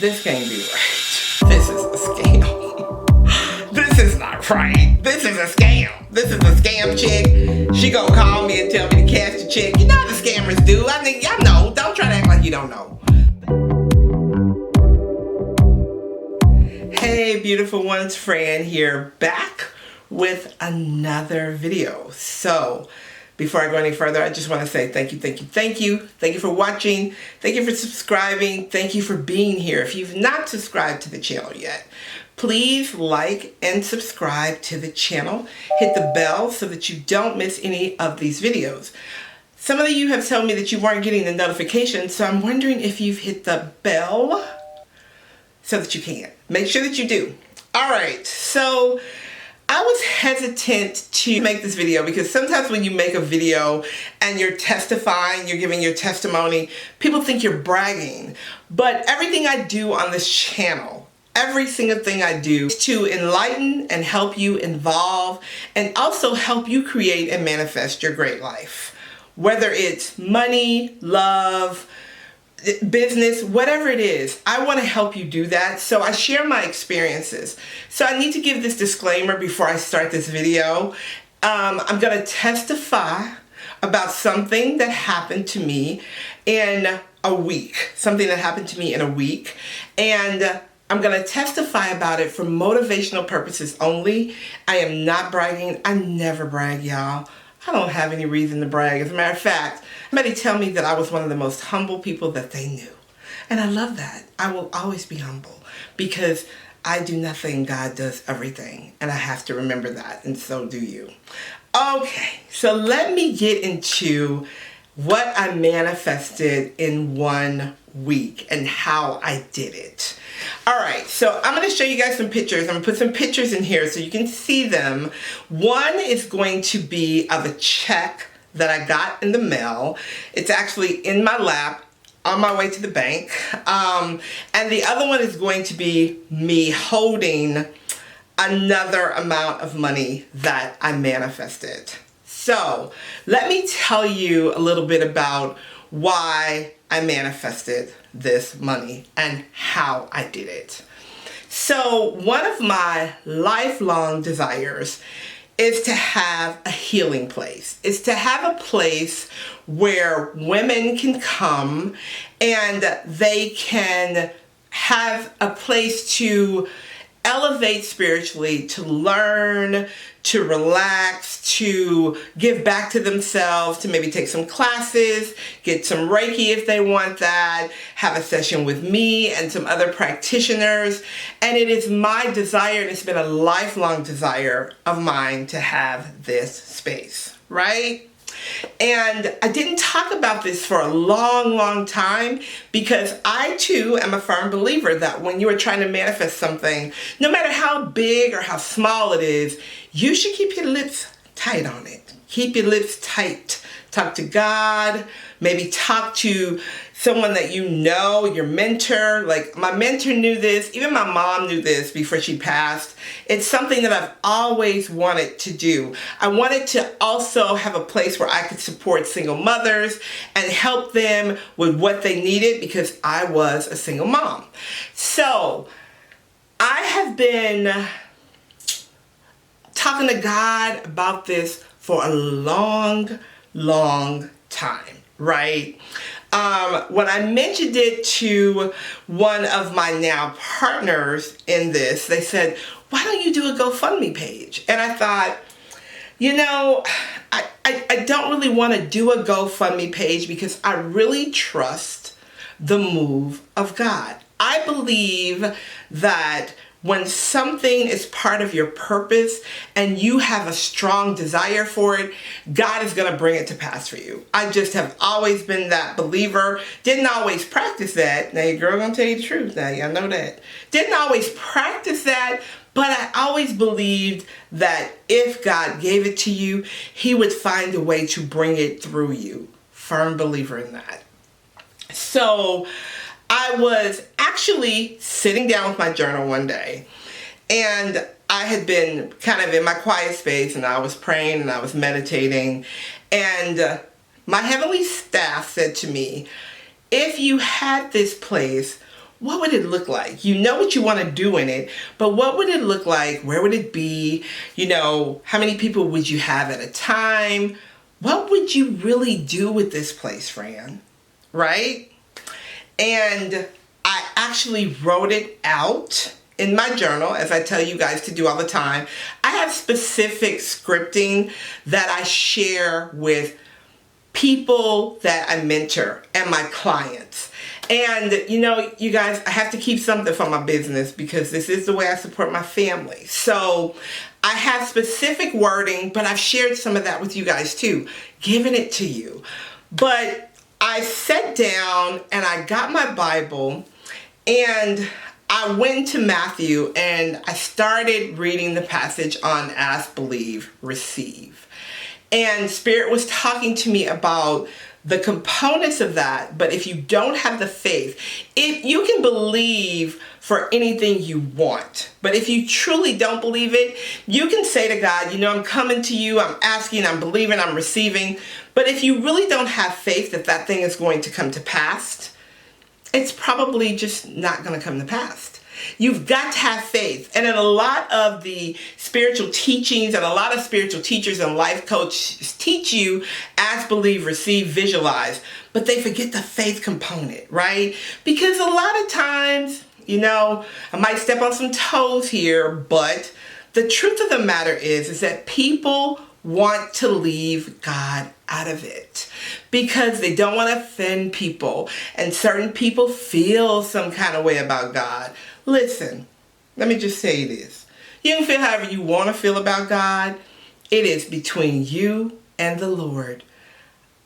This can't be right. This is a scam. This is not right. This is a scam. This is a scam chick. She gonna call me and tell me to cash the check. You know how the scammers do. I mean, y'all know. Don't try to act like you don't know. Hey, beautiful ones, Fran here, back with another video. So, before I go any further, I just want to say thank you. Thank you for watching. Thank you for subscribing. Thank you for being here. If you've not subscribed to the channel yet, please like and subscribe to the channel. Hit the bell so that you don't miss any of these videos. Some of you have told me that you weren't getting the notifications, so I'm wondering if you've hit the bell so that you can. Make sure that you do. All right, so I was hesitant to make this video because sometimes when you make a video and you're testifying, you're giving your testimony, people think you're bragging. But everything I do on this channel, every single thing I do is to enlighten and help you evolve and also help you create and manifest your great life. Whether it's money, love, business, whatever it is, I want to help you do that. So I share my experiences. So I need to give this disclaimer before I start this video. I'm going to testify about something that happened to me in a week. Something that happened to me in a week. And I'm going to testify about it for motivational purposes only. I am not bragging. I never brag, y'all. I don't have any reason to brag. As a matter of fact, somebody tell me that I was one of the most humble people that they knew. And I love that. I will always be humble because I do nothing, God does everything. And I have to remember that, and so do you. Okay, so let me get into what I manifested in 1 week and how I did it. All right, so I'm going to show you guys some pictures. I'm going to put some pictures in here so you can see them. One is going to be of a check that I got in the mail. It's actually in my lap on my way to the bank. And the other one is going to be me holding another amount of money that I manifested. So let me tell you a little bit about why I manifested this money and how I did it. So one of my lifelong desires is to have a healing place. Is to have a place where women can come and they can have a place to elevate spiritually, to learn, to relax, to give back to themselves, to maybe take some classes, get some Reiki if they want that, have a session with me and some other practitioners. And it is my desire, and it's been a lifelong desire of mine to have this space, right? And I didn't talk about this for a long time because I too am a firm believer that when you are trying to manifest something, no matter how big or how small it is, you should keep your lips tight on it. Keep your lips tight. Talk to God, maybe talk to someone that you know, your mentor. Like my mentor knew this, even my mom knew this before she passed. It's something that I've always wanted to do. I wanted to also have a place where I could support single mothers and help them with what they needed because I was a single mom. So I have been talking to God about this for a long time, right? When I mentioned it to one of my now partners in this, they said, why don't you do a GoFundMe page? And I thought, you know, I don't really want to do a GoFundMe page because I really trust the move of God. I believe that when something is part of your purpose and you have a strong desire for it, God is going to bring it to pass for you. I just have always been that believer. Didn't always practice that. Now your girl gonna tell you the truth. Now y'all know that. Didn't always practice that, but I always believed that if God gave it to you, He would find a way to bring it through you. Firm believer in that. So I was actually sitting down with my journal one day, and I had been kind of in my quiet space, and I was praying and I was meditating, and my heavenly staff said to me, if you had this place, what would it look like? You know what you want to do in it, but what would it look like? Where would it be? You know, how many people would you have at a time? What would you really do with this place, Fran? Right? And I actually wrote it out in my journal, as I tell you guys to do all the time. I have specific scripting that I share with people that I mentor and my clients. And you know, you guys, I have to keep something for my business because this is the way I support my family. So I have specific wording, but I've shared some of that with you guys too, giving it to you. But I sat down and I got my Bible and I went to Matthew and I started reading the passage on ask, believe, receive. And Spirit was talking to me about the components of that. But if you don't have the faith, if you can believe for anything you want, but if you truly don't believe it, you can say to God, you know, I'm coming to you, I'm asking, I'm believing, I'm receiving. But if you really don't have faith that that thing is going to come to pass, it's probably just not going to come to pass. You've got to have faith. And in a lot of the spiritual teachings and a lot of spiritual teachers and life coaches teach you ask, believe, receive, visualize, but they forget the faith component, right? Because a lot of times, you know, I might step on some toes here, but the truth of the matter is that people want to leave God out of it because they don't want to offend people, and certain people feel some kind of way about God. Listen, let me just say this. You can feel however you want to feel about God. It is between you and the Lord.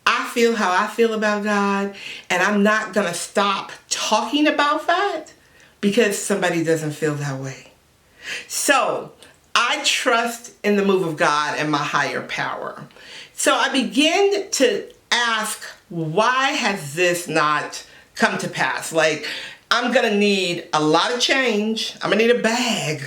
I feel how I feel about God, and I'm not going to stop talking about that because somebody doesn't feel that way. So I trust in the move of God and my higher power. So I begin to ask, why has this not come to pass? Like, I'm going to need a lot of change. I'm going to need a bag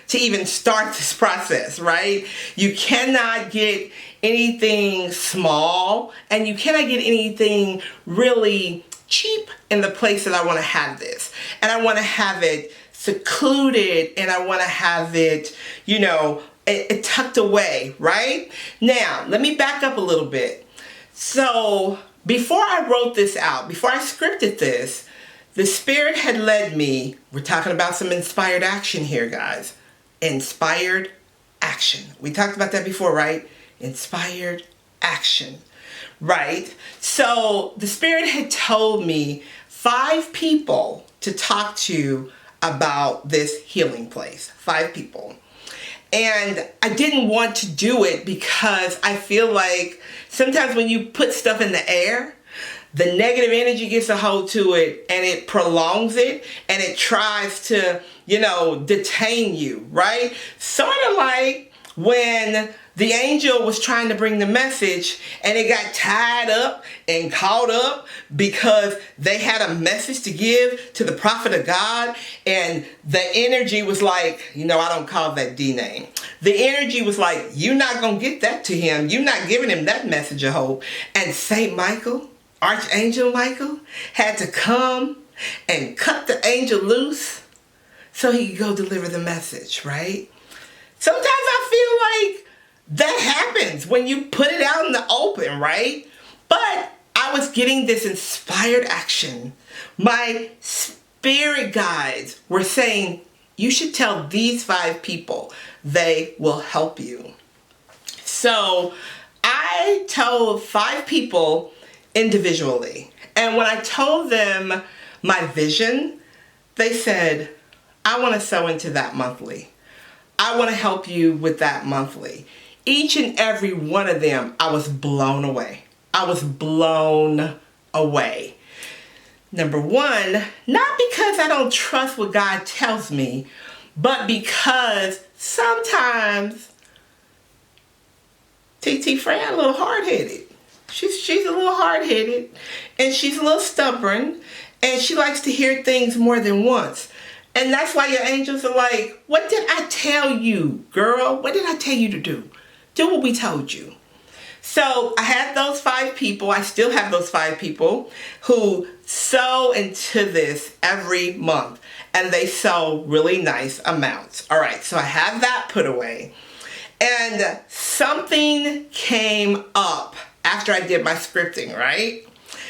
to even start this process, right? You cannot get anything small, and you cannot get anything really cheap in the place that I want to have this. And I want to have it secluded, and I want to have it, you know, it tucked away, right? Now, let me back up a little bit. So before I wrote this out, before I scripted this, the Spirit had led me, we're talking about some inspired action here, guys. Inspired action. We talked about that before, right? Inspired action, right? So the Spirit had told me 5 people to talk to about this healing place. 5 people. And I didn't want to do it because I feel like sometimes when you put stuff in the air, the negative energy gets a hold to it and it prolongs it and it tries to, you know, detain you, right? Sort of like when the angel was trying to bring the message and it got tied up and caught up because they had a message to give to the prophet of God, and the energy was like, you know, I don't call that D name. The energy was like, you're not going to get that to him. You're not giving him that message of hope. And Saint Michael, Archangel Michael, had to come and cut the angel loose so he could go deliver the message, right? Sometimes I feel like that happens when you put it out in the open, right? But I was getting this inspired action. My spirit guides were saying, you should tell these 5 people. They will help you. So I told 5 people individually. And when I told them my vision, they said, I want to sow into that monthly. I want to help you with that monthly. Each and every one of them, I was blown away. I was blown away. Number one, not because I don't trust what God tells me, but because sometimes TT Fran a little hard-headed. She's a little hard-headed, and she's a little stubborn, and she likes to hear things more than once. And that's why your angels are like, what did I tell you, girl? What did I tell you to do? Do what we told you. So I had those 5 people. I still have those 5 people who sow into this every month, and they sow really nice amounts. All right, so I have that put away, and something came up after I did my scripting, right?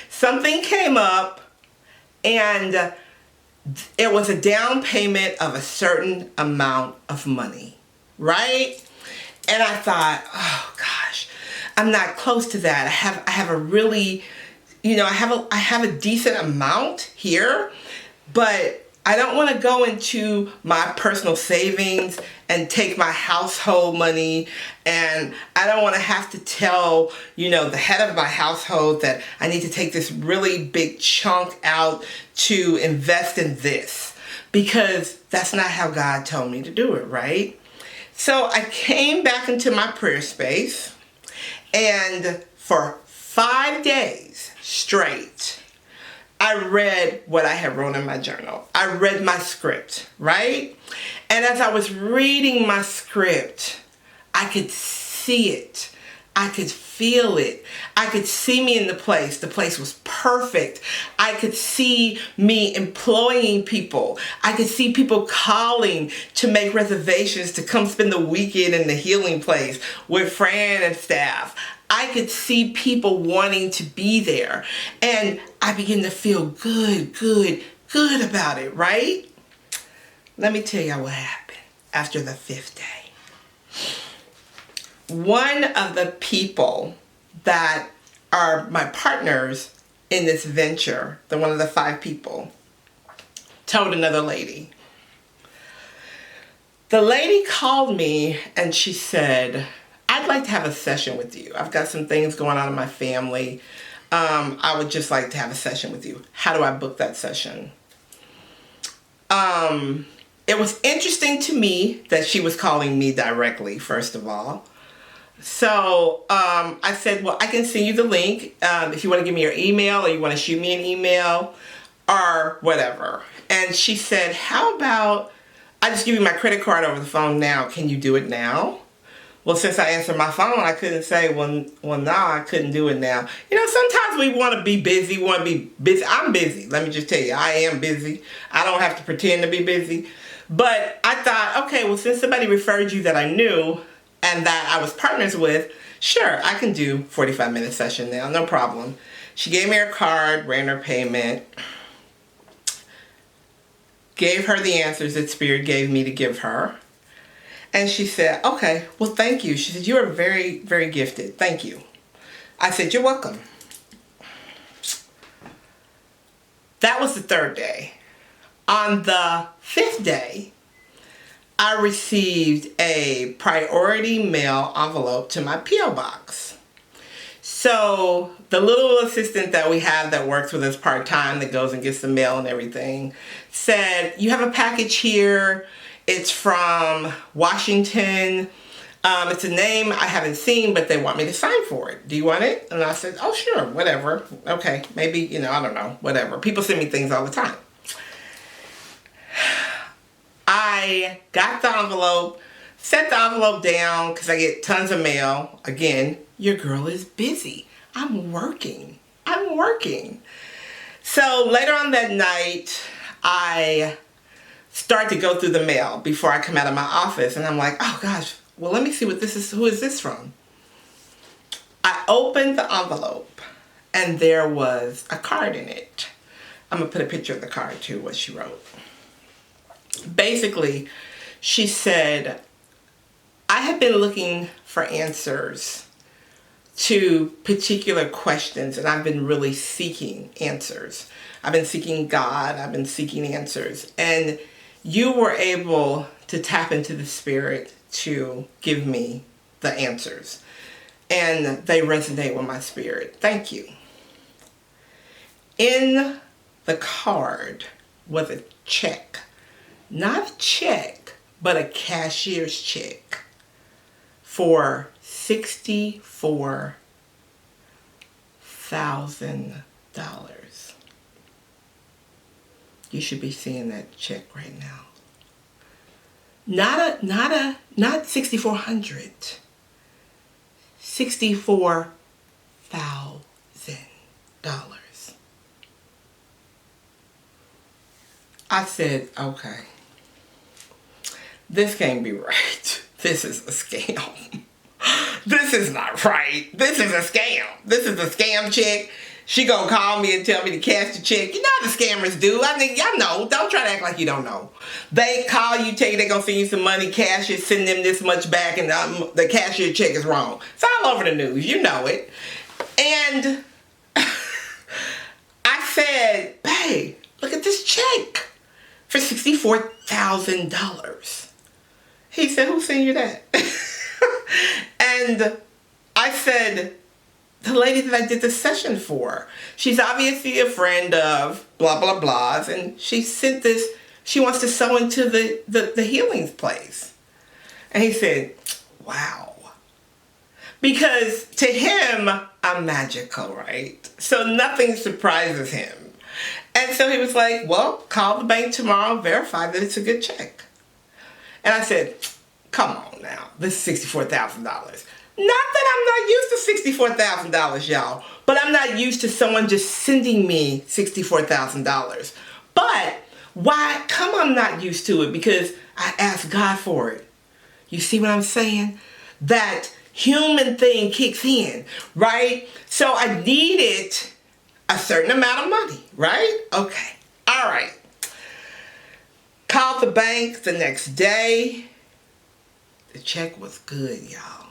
Something came up, and it was a down payment of a certain amount of money, right? And I thought, oh gosh, I'm not close to that. I have a really, I have a decent amount here, but I don't want to go into my personal savings and take my household money, and I don't want to have to tell, the head of my household that I need to take this really big chunk out to invest in this, because that's not how God told me to do it, right? So I came back into my prayer space, and for 5 days straight, I read what I had wrote in my journal. I read my script, right? And as I was reading my script, I could see it. I could feel it. I could see me in the place. The place was perfect. I could see me employing people. I could see people calling to make reservations to come spend the weekend in the healing place with Fran and staff. I could see people wanting to be there. And I began to feel good about it, right? Let me tell you what happened after the 5th day. One of the people that are my partners in this venture, one of the 5 people, told another lady. The lady called me and she said, I'd like to have a session with you. I've got some things going on in my family. I would just like to have a session with you. How do I book that session? It was interesting to me that she was calling me directly, first of all. So I said, well, I can send you the link if you want to give me your email, or you want to shoot me an email or whatever. And she said, how about I just give you my credit card over the phone now. Can you do it now? Well, since I answered my phone, I couldn't say, well, no, I couldn't do it now. Sometimes we want to be busy, I'm busy. Let me just tell you, I am busy. I don't have to pretend to be busy. But I thought, okay, well, since somebody referred you that I knew and that I was partners with, sure, I can do 45-minute session now, no problem. She gave me her card, ran her payment, gave her the answers that Spirit gave me to give her. And she said, okay, well, thank you. She said, you are very, very gifted. Thank you. I said, you're welcome. That was the 3rd day. On the 5th day, I received a priority mail envelope to my P.O. box. So the little assistant that we have that works with us part-time, that goes and gets the mail and everything, said, you have a package here. It's from Washington. It's a name I haven't seen, but they want me to sign for it. Do you want it? And I said, oh, sure, whatever. Okay, maybe, I don't know, whatever. People send me things all the time. I got the envelope, set the envelope down because I get tons of mail. Again, your girl is busy. I'm working. So later on that night, I start to go through the mail before I come out of my office, and I'm like, oh gosh, well, let me see what this is. Who is this from? I opened the envelope and there was a card in it. I'm gonna put a picture of the card too, what she wrote. Basically, she said, I have been looking for answers to particular questions, and I've been really seeking answers. I've been seeking God, I've been seeking answers, and you were able to tap into the Spirit to give me the answers. And they resonate with my spirit. Thank you. In the card was a check. Not a check, but a cashier's check for $64,000. You should be seeing that check right now. Not $6,400. $64,000. I said, okay, this can't be right. This is a scam. This is not right. This is a scam. This is a scam chick. She gonna call me and tell me to cash the check. You know how the scammers do. I mean, y'all know. Don't try to act like you don't know. They call you, tell you they're gonna send you some money, cash it, send them this much back, and the cashier check is wrong. It's all over the news. You know it. And I said, babe, look at this check for $64,000. He said, who sent you that? And I said, the lady that I did the session for. She's obviously a friend of blah, blah, blahs. And she sent this, she wants to sew into the healing place. And he said, wow. Because to him, I'm magical, right? So nothing surprises him. And so he was like, well, call the bank tomorrow, verify that it's a good check. And I said, come on now, this is $64,000. Not that I'm not used to $64,000, y'all, but I'm not used to someone just sending me $64,000. But why come I'm not used to it? Because I asked God for it. You see what I'm saying? That human thing kicks in, right? So I needed a certain amount of money, right? Okay, all right. Called the bank the next day. The check was good, y'all.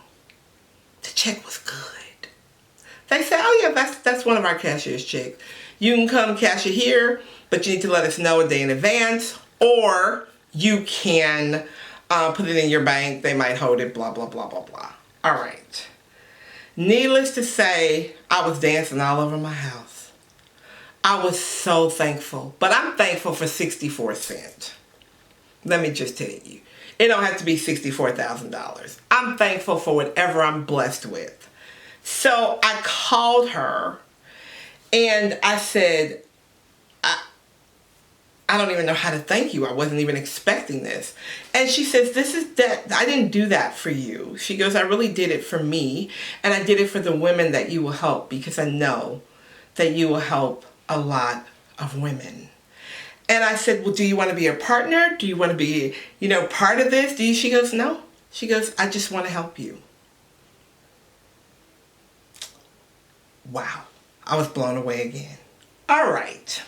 The check was good. They said, oh yeah, that's one of our cashier's checks. You can come cash it here, but you need to let us know a day in advance, or you can put it in your bank. They might hold it, blah, blah, blah, blah, blah. All right. Needless to say, I was dancing all over my house. I was so thankful, but I'm thankful for 64 cents. Let me just tell you. It don't have to be $64,000. I'm thankful for whatever I'm blessed with. So I called her and I said, I don't even know how to thank you. I wasn't even expecting this. And she says, I didn't do that for you. She goes, I really did it for me. And I did it for the women that you will help, because I know that you will help a lot of women. And I said, well, do you want to be a partner? Do you want to be, part of this? She goes, no. She goes, I just want to help you. Wow. I was blown away again. All right.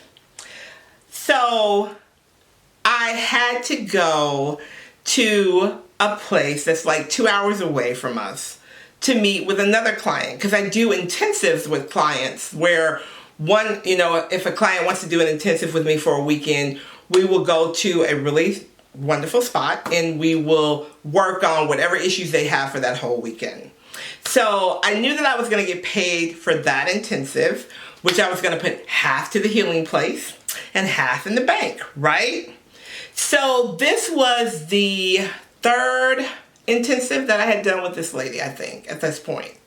So I had to go to a place that's like 2 hours away from us to meet with another client, because I do intensives with clients where if a client wants to do an intensive with me for a weekend, we will go to a really wonderful spot and we will work on whatever issues they have for that whole weekend. So I knew that I was going to get paid for that intensive, which I was going to put half to the healing place and half in the bank, right? So this was the third intensive that I had done with this lady, I think, at this point.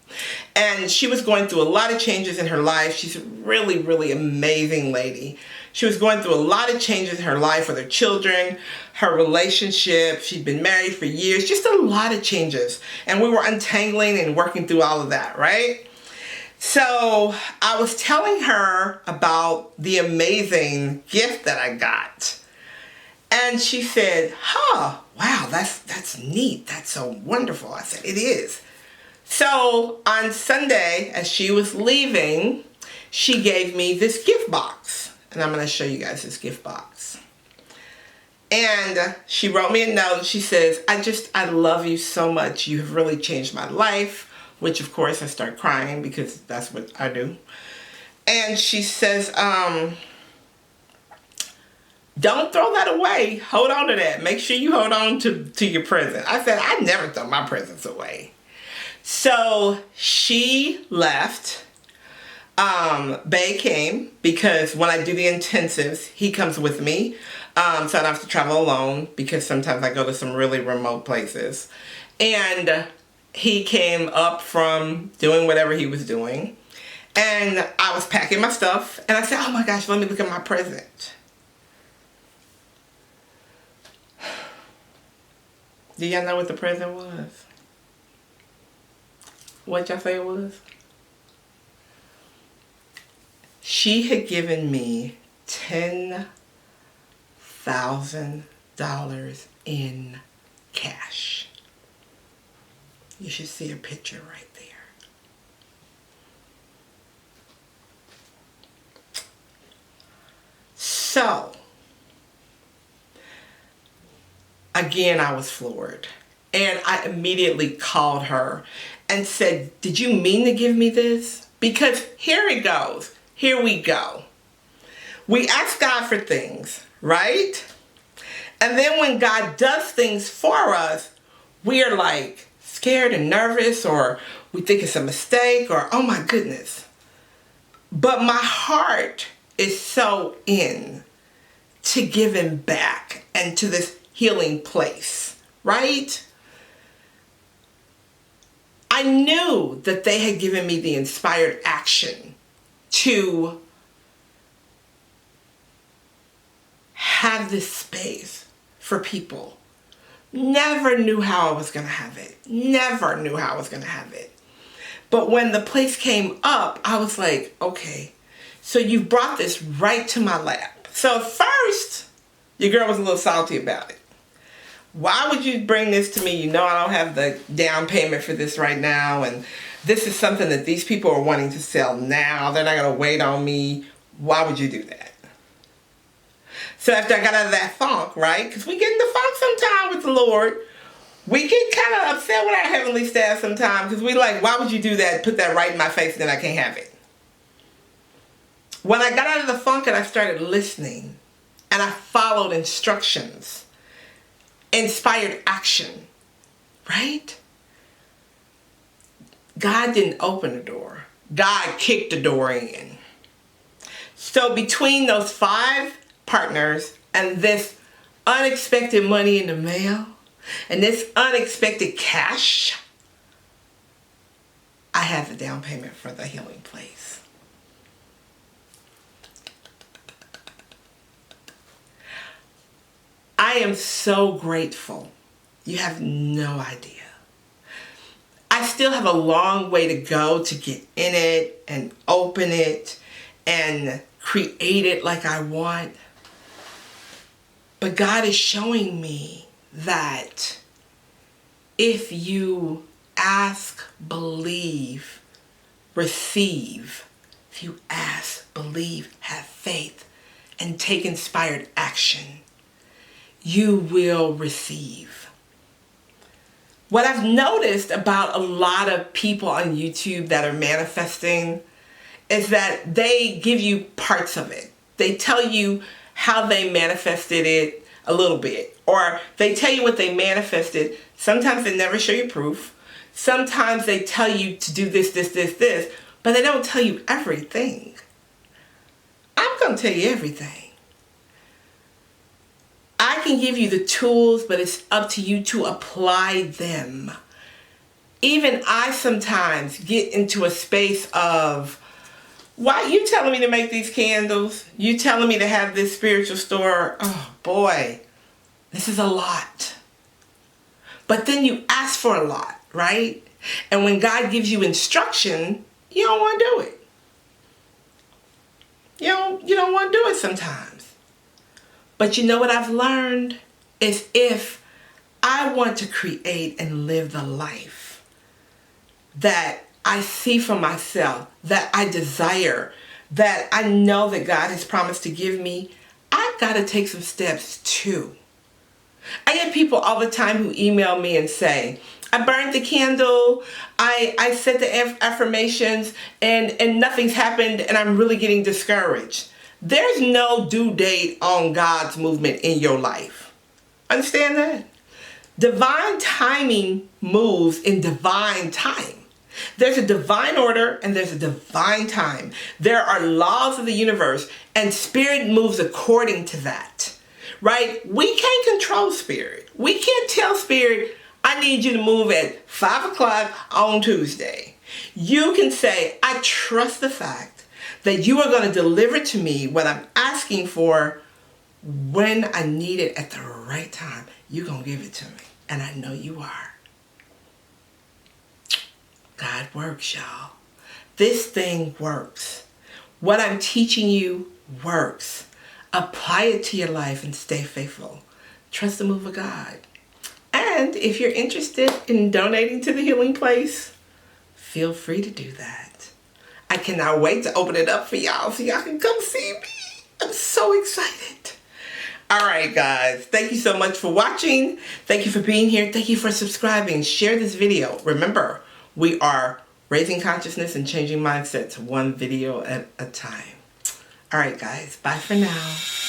And she was going through a lot of changes in her life. She's a really, really amazing lady. She was going through a lot of changes in her life with her children, her relationship. She'd been married for years, just a lot of changes. And we were untangling and working through all of that, right? So I was telling her about the amazing gift that I got. And she said, wow, that's neat. That's so wonderful. I said, it is. So on Sunday, as she was leaving, she gave me this gift box. And I'm going to show you guys this gift box. And she wrote me a note. She says, I love you so much. You have really changed my life. Which, of course, I start crying because that's what I do. And she says, don't throw that away. Hold on to that. Make sure you hold on to your present. I said, I never throw my presents away. So she left. Bay came because when I do the intensives, he comes with me. So I don't have to travel alone because sometimes I go to some really remote places. And he came up from doing whatever he was doing. And I was packing my stuff. And I said, oh my gosh, let me look at my present. Do y'all know what the present was? What y'all say it was? She had given me 10 $1,000 in cash. You should see a picture right there. So, again, I was floored. And I immediately called her and said, did you mean to give me this? Because here it goes. Here we go. We ask God for things, right? And then when God does things for us, we are like scared and nervous, or we think it's a mistake, or oh my goodness. But my heart is so in to giving back and to this healing place, right? I knew that they had given me the inspired action to have this space for people. Never knew how I was going to have it. Never knew how I was going to have it. But when the place came up, I was like, okay, so you brought this right to my lap. So first, your girl was a little salty about it. Why would you bring this to me? You know I don't have the down payment for this right now, and this is something that these people are wanting to sell now. They're not going to wait on me. Why would you do that? So after I got out of that funk, right? Because we get in the funk sometime with the Lord. We get kind of upset with our heavenly staff sometimes because we like, why would you do that? Put that right in my face and then I can't have it. When I got out of the funk and I started listening and I followed instructions, inspired action, right? God didn't open the door. God kicked the door in. So between those 5 partners and this unexpected money in the mail and this unexpected cash, I had the down payment for the healing place. I am so grateful. You have no idea. I still have a long way to go to get in it and open it and create it like I want. But God is showing me that if you ask, believe, receive. If you ask, believe, have faith, and take inspired action, you will receive. What I've noticed about a lot of people on YouTube that are manifesting is that they give you parts of it. They tell you how they manifested it a little bit, or they tell you what they manifested. Sometimes they never show you proof. Sometimes they tell you to do this, but they don't tell you everything. I'm going to tell you everything. I can give you the tools, but it's up to you to apply them. Even I sometimes get into a space of, why you telling me to make these candles? You telling me to have this spiritual store? Oh boy, this is a lot. But then you ask for a lot, right? And when God gives you instruction, you don't want to do it. You don't want to do it sometimes. But you know what I've learned is if I want to create and live the life that I see for myself, that I desire, that I know that God has promised to give me, I've got to take some steps too. I get people all the time who email me and say, I burned the candle, I said the affirmations, and nothing's happened, and I'm really getting discouraged. There's no due date on God's movement in your life. Understand that? Divine timing moves in divine time. There's a divine order and there's a divine time. There are laws of the universe and spirit moves according to that, right? We can't control spirit. We can't tell spirit, I need you to move at 5 o'clock on Tuesday. You can say, I trust the fact that you are going to deliver to me what I'm asking for when I need it at the right time. You're going to give it to me. And I know you are. God works, y'all. This thing works. What I'm teaching you works. Apply it to your life and stay faithful. Trust the move of God. And if you're interested in donating to the Healing Place, feel free to do that. I cannot wait to open it up for y'all so y'all can come see me. I'm so excited. All right, guys. Thank you so much for watching. Thank you for being here. Thank you for subscribing. Share this video. Remember, we are raising consciousness and changing mindsets one video at a time. All right, guys. Bye for now.